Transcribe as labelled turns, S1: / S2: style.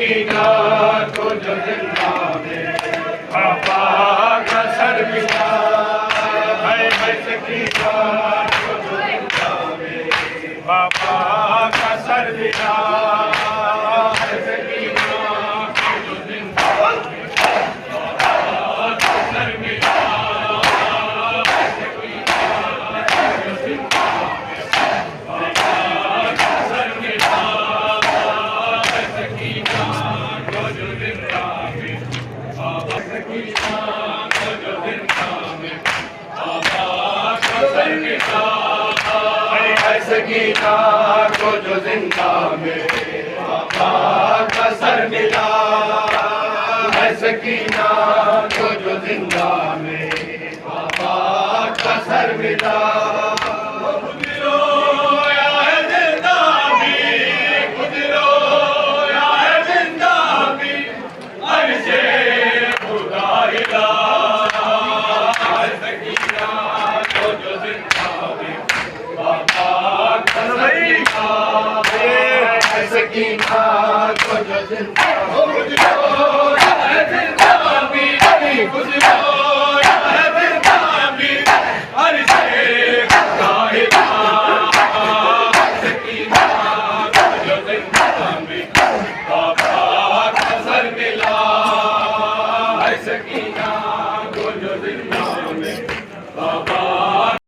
S1: सकीना को जो जिंदा में पापा का सर मिला है सकीना को जो जिंदा में पापा का सर मिला है सकीना को जो जिंदा में पापा का सर मिला है सकीना को जो जिंदा सकीना को जो जिंदा में पापा का सर मिला है सकीना को जो जिंदा में पापा का सर मिला सकीना को जो जिंदा